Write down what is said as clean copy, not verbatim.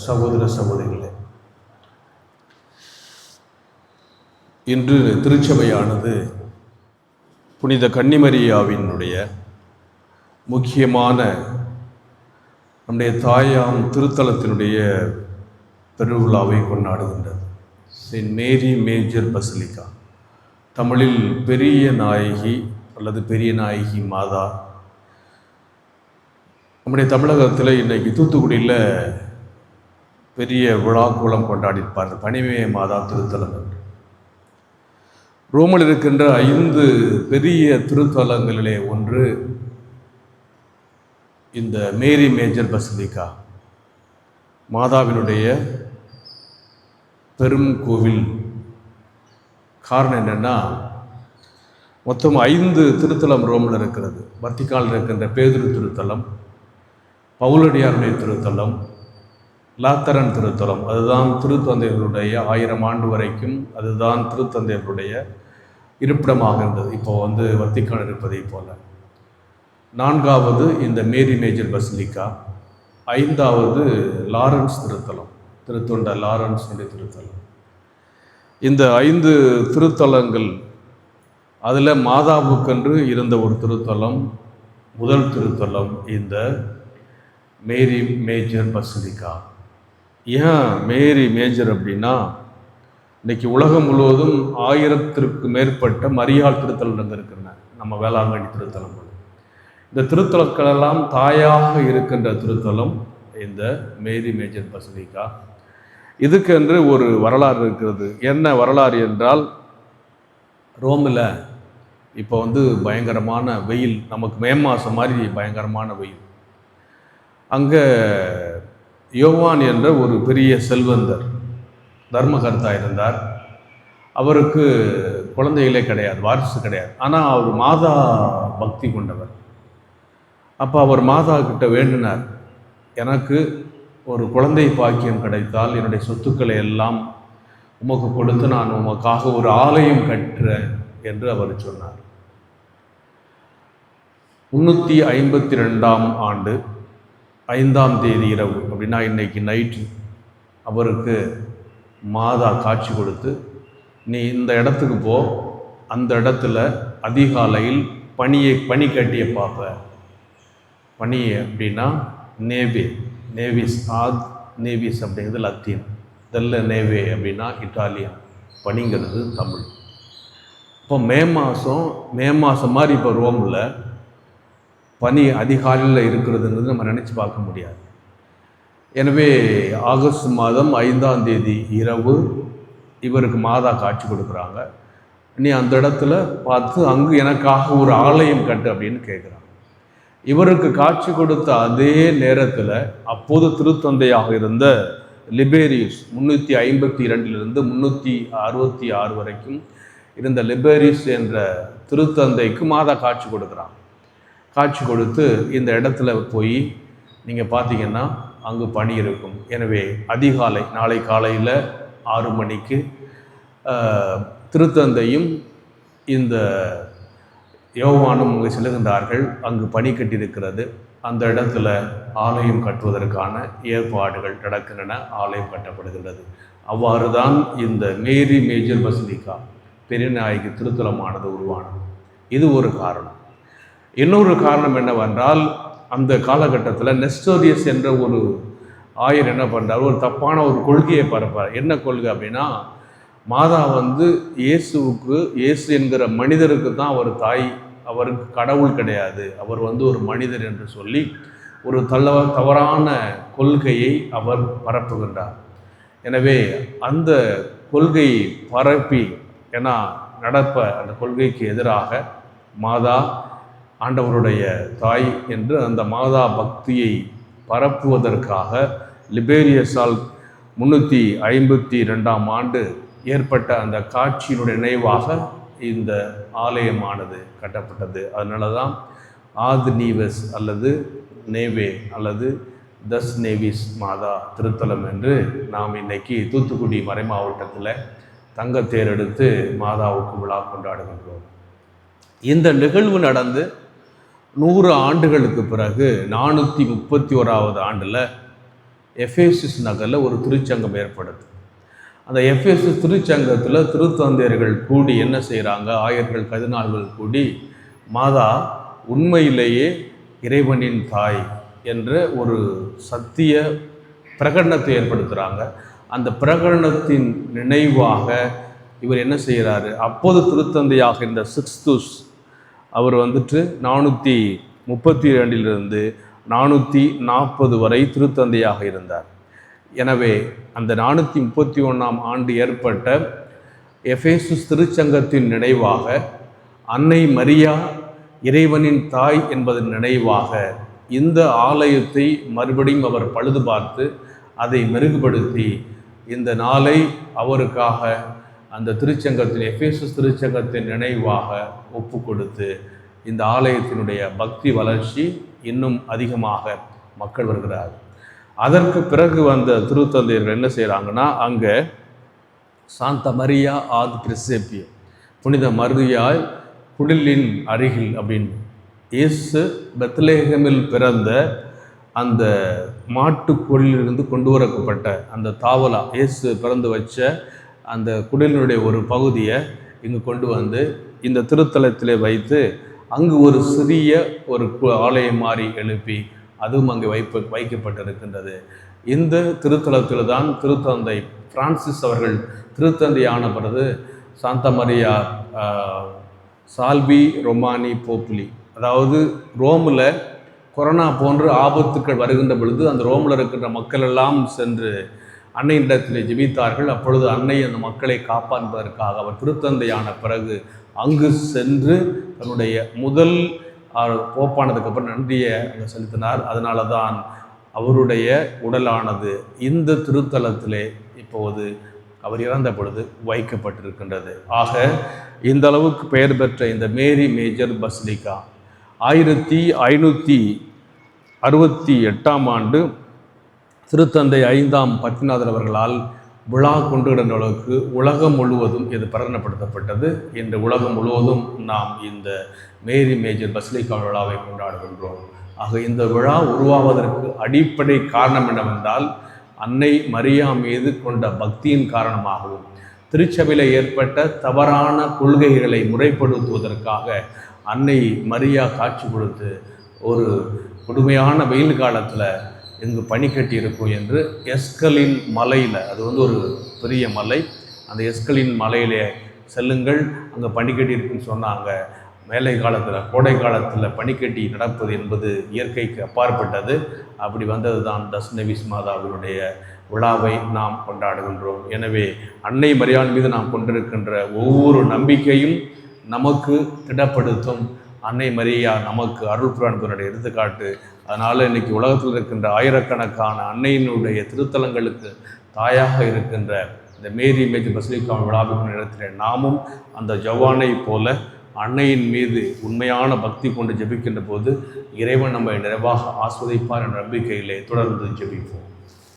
சகோதர சகோதரிகளே, இன்று திருச்சபையானது புனித கன்னிமரியாவினுடைய முக்கியமான நம்முடைய தாயாம் திருத்தலத்தினுடைய பெருவிழாவை கொண்டாடுகின்றது. செயின்ட் மேரி மேஜர் பசிலிக்கா, தமிழில் பெரிய நாயகி அல்லது பெரிய நாயகி மாதா. நம்முடைய தமிழகத்தில் இன்றைக்கி தூத்துக்குடியில் பெரிய விழாக்குளம் கொண்டாடியிருப்பார்கள், பனிமய மாதா திருத்தலம் என்று. ரோமில் இருக்கின்ற 5 பெரிய திருத்தலங்களிலே ஒன்று இந்த மேரி மேஜர் பசிலிக்கா, மாதாவினுடைய பெரும் கோவில். காரணம் என்னென்னா, மொத்தம் 5 திருத்தலம் ரோமில் இருக்கிறது. வத்திக்கானில் இருக்கின்ற பேதுரு திருத்தலம், பவுலடியாருடைய திருத்தலம், லாத்தரன் திருத்தலம், அதுதான் திருத்தந்தையர்களுடைய 1000 ஆண்டு வரைக்கும் அதுதான் திருத்தந்தையர்களுடைய இருப்பிடமாக இருந்தது. இப்போ வத்திக்கான் இருப்பதை போல. 4வது இந்த மேரி மேஜர் பசிலிக்கா, 5வது லாரன்ஸ் திருத்தலம், திருத்தொண்ட லாரன்ஸ் என்ற திருத்தலம். இந்த 5 திருத்தலங்கள், அதில் மாதாவுக்கென்று இருந்த ஒரு திருத்தலம், முதல் திருத்தலம் இந்த மேரி மேஜர் பசிலிக்கா. ஏன் மேரி மேஜர் அப்படின்னா, இன்றைக்கி உலகம் முழுவதும் 1000த்திற்கு மேற்பட்ட மரியாள் திருத்தலங்கள் இருக்கின்றன. நம்ம வேளாங்கண்ணி திருத்தலம், இந்த திருத்தலங்களெல்லாம் தாயாக இருக்கின்ற திருத்தலம் இந்த மேரி மேஜர் பசிலிக்கா. இதுக்கென்று ஒரு வரலாறு இருக்கிறது. என்ன வரலாறு என்றால், ரோமில் இப்போ பயங்கரமான வெயில், நமக்கு மே மாதம் மாதிரி பயங்கரமான வெயில். அங்கே யோவான் என்ற ஒரு பெரிய செல்வந்தர் தர்மகர்த்தா இருந்தார். அவருக்கு குழந்தைகளே கிடையாது, வாரிசு கிடையாது. ஆனால் அவர் மாதா பக்தி கொண்டவர். அப்போ அவர் மாதா கிட்ட வேண்டினார், எனக்கு ஒரு குழந்தை பாக்கியம் கிடைத்தால் என்னுடைய சொத்துக்களை எல்லாம் உமக்கு கொடுத்து நான் உமக்காக ஒரு ஆலயம் கட்டுறேன் என்று அவர் சொன்னார். 352ஆம் ஆண்டு 5ஆம் தேதி இரவு, அப்படின்னா இன்னைக்கு நைட்டு, அவருக்கு மாதா காட்சி கொடுத்து, நீ இந்த இடத்துக்கு போ, அந்த இடத்துல அதிகாலையில் பனி கட்டிய பார்ப்ப. பனி அப்படின்னா நேவிஸ் நேவிஸ் அப்படிங்கிறது லத்தீன், தெல்ல நேவே அப்படின்னா இட்டாலியன், பனிங்கிறது தமிழ். இப்போ மே மாதம் மாதிரி இப்போ ரோமில் பனி அதிகாலையில் இருக்கிறதுங்கிறது நம்ம நினச்சி பார்க்க முடியாது. எனவே ஆகஸ்ட் மாதம் 5ஆம் தேதி இரவு இவருக்கு மாதா காட்சி கொடுக்குறாங்க. நீ அந்த இடத்துல பார்த்து அங்கு எனக்காக ஒரு ஆலயம் கட்டு அப்படின்னு கேட்குறாங்க. இவருக்கு காட்சி கொடுத்த அதே நேரத்தில் அப்போது திருத்தந்தையாக இருந்த லிபேரியஸ், 352 366 வரைக்கும் இருந்த லிபேரியஸ் என்ற திருத்தந்தைக்கு மாதா காட்சி கொடுக்குறாங்க. காட்சி கொடுத்து, இந்த இடத்துல போய் நீங்கள் பார்த்தீங்கன்னா அங்கு பனி இருக்கும். எனவே அதிகாலை, நாளை காலையில் 6 மணிக்கு திருத்தந்தையும் இந்த யோவானும் அங்கே செல்கின்றார்கள். அங்கு பனி கட்டியிருக்கிறது. அந்த இடத்துல ஆலயம் கட்டுவதற்கான ஏற்பாடுகள் நடக்கின்றன. ஆலயம் கட்டப்படுகின்றது. அவ்வாறு தான் இந்த மேரி மேஜர் பசிலிக்கா, பெரியநாயகி திருத்தலமானது உருவானது. இது ஒரு காரணம். இன்னொரு காரணம் என்னவென்றால், அந்த காலகட்டத்தில் நெஸ்டோரியஸ் என்ற ஒரு ஆயர் என்ன பண்ணுறார், ஒரு தப்பான ஒரு கொள்கையை பரப்பார். என்ன கொள்கை அப்படின்னா, மாதா இயேசு என்கிற மனிதருக்கு தான் அவர் தாய், அவருக்கு கடவுள் கிடையாது, அவர் ஒரு மனிதர் என்று சொல்லி ஒரு தவறான கொள்கையை அவர் பரப்புகின்றார். எனவே அந்த கொள்கையை பரப்பி, ஏன்னா அந்த கொள்கைக்கு எதிராக மாதா ஆண்டவருடைய தாய் என்று அந்த மாதா பக்தியை பரப்புவதற்காக லிபேரியஸால் 352ஆம் ஆண்டு ஏற்பட்ட அந்த காட்சியினுடைய நினைவாக இந்த ஆலயமானது கட்டப்பட்டது. அதனால தான் ஆத் நீவஸ் அல்லது நேவே அல்லது தஸ் நேவிஸ் மாதா திருத்தலம் என்று நாம் இன்னைக்கு தூத்துக்குடி மறை மாவட்டத்தில் தங்கத்தேர் எடுத்து மாதாவுக்கு விழா கொண்டாடுகின்றோம். இந்த நிகழ்வு நடந்து 100 ஆண்டுகளுக்கு பிறகு 431வது ஆண்டில் எஃபேசஸ் நகரில் ஒரு திருச்சங்கம் ஏற்படுது. அந்த எஃபேசஸ் திருச்சங்கத்தில் திருத்தந்தையர்கள் கூடி என்ன செய்கிறாங்க, ஆயர்கள் கர்தினால்கள் கூடி மாதா உண்மையிலேயே இறைவனின் தாய் என்ற ஒரு சத்திய பிரகடனத்தை ஏற்படுத்துகிறாங்க. அந்த பிரகடனத்தின் நினைவாக இவர் என்ன செய்கிறாரு, அப்போது திருத்தந்தையாக இந்த சிக்ஸ்துஸ் அவர் 432 440 வரை திருத்தந்தையாக இருந்தார். எனவே அந்த 431ஆம் ஆண்டு ஏற்பட்ட எஃபேசஸ் திருச்சங்கத்தின் நினைவாக, அன்னை மரியா இறைவனின் தாய் என்பதன் நினைவாக இந்த ஆலயத்தை மறுபடியும் அவர் பழுது பார்த்து அதை மெருகுபடுத்தி இந்த நாளை அவருக்காக அந்த திருச்சங்கத்தின் எஃபேசஸ் திருச்சங்கத்தின் நினைவாக ஒப்பு கொடுத்து இந்த ஆலயத்தினுடைய பக்தி வளர்ச்சி இன்னும் அதிகமாக மக்கள் வருகிறார். அதற்கு பிறகு வந்த திருத்தந்தையர்கள் என்ன செய்கிறாங்கன்னா, அங்கே சாந்த மரியா ஆத் பிரிசேப்பியம், புனித மரியாள் குடிலின் அருகில் அப்படின்னு இயேசு பெத்லகேமில் பிறந்த அந்த மாட்டுக்குடிலிருந்து கொண்டு வரப்பட்ட அந்த தாவலா, இயேசு பிறந்து வச்ச அந்த குடிலினுடைய ஒரு பகுதியை இங்கு கொண்டு வந்து இந்த திருத்தலத்திலே வைத்து அங்கு ஒரு சிறிய ஒரு ஆலயம் மாறி எழுப்பி அதுவும் அங்கே வைக்கப்பட்டிருக்கின்றது. இந்த திருத்தலத்தில் தான் திருத்தந்தை பிரான்சிஸ் அவர்கள் திருத்தந்தையான பிறகு சாந்த மரியா சால்வி ரொமானி போப்புலி, அதாவது ரோமில் கொரோனா போன்ற ஆபத்துக்கள் வருகின்ற பொழுது அந்த ரோமில் இருக்கின்ற மக்கள் எல்லாம் சென்று அன்னையிடத்தில் ஜெபித்தார்கள். அப்பொழுது அன்னை அந்த மக்களை காப்பாற்றுவதற்காக அவர் திருத்தந்தையான பிறகு அங்கு சென்று தன்னுடைய முதல் போப்பானதுக்கு அப்புறம் நன்றியை அங்கே செலுத்தினார். அதனால தான் அவருடைய உடலானது இந்த திருத்தலத்திலே இப்போது அவர் இறந்த பொழுது வைக்கப்பட்டிருக்கின்றது. ஆக இந்த அளவுக்கு பெயர் பெற்ற இந்த மேரி மேஜர் பசிலிக்கா 1568ஆம் ஆண்டு திருத்தந்தை 5ஆம் பத்திநாதர் அவர்களால் விழா கொண்டுகின்ற அளவுக்கு உலகம் முழுவதும் இது பிரகடனப்படுத்தப்பட்டது. இன்று உலகம் முழுவதும் நாம் இந்த மேரி மேஜர் பசிலிக்கா விழாவை கொண்டாடுகின்றோம். ஆக இந்த விழா உருவாவதற்கு அடிப்படை காரணம் என்னவென்றால், அன்னை மரியா மீது கொண்ட பக்தியின் காரணமாகவும் திருச்சபையில் ஏற்பட்ட தவறான கொள்கைகளை முறைப்படுத்துவதற்காக அன்னை மரியா காட்சி கொடுத்து ஒரு கொடுமையான வெயில் காலத்தில் இங்கு பனிக்கட்டி இருக்கும் என்று எஸ்கலின் மலையில், அது ஒரு பெரிய மலை, அந்த எஸ்கலின் மலையிலே செல்லுங்கள், அங்கே பனிக்கட்டி இருக்குன்னு சொன்னாங்க. மேலை காலத்தில் கோடை காலத்தில் பனிக்கட்டி நடப்பது என்பது இயற்கைக்கு அப்பாற்பட்டது. அப்படி வந்தது தான் தஸ்னவிஸ் மாதாவினுடைய விழாவை நாம் கொண்டாடுகின்றோம். எனவே அன்னை மரியாள் மீது நாம் கொண்டிருக்கின்ற ஒவ்வொரு நம்பிக்கையும் நமக்கு திடப்படுத்தும். அன்னை மரியா நமக்கு அருள் புராணத்தினுடைய எடுத்துக்காட்டு. அதனால் இன்றைக்கி உலகத்தில் இருக்கின்ற ஆயிரக்கணக்கான அன்னையினுடைய திருத்தலங்களுக்கு தாயாக இருக்கின்ற இந்த மேரி மேஜர் பசிலிக்கா விழாவின் இடத்தில் நாமும் அந்த ஜவானை போல அன்னையின் மீது உண்மையான பக்தி கொண்டு ஜெபிக்கின்ற போது இறைவன் நம்மை நிறைவாக ஆஸ்வதிப்பார் என்ற நம்பிக்கையிலே தொடர்ந்து ஜெபிப்போம்.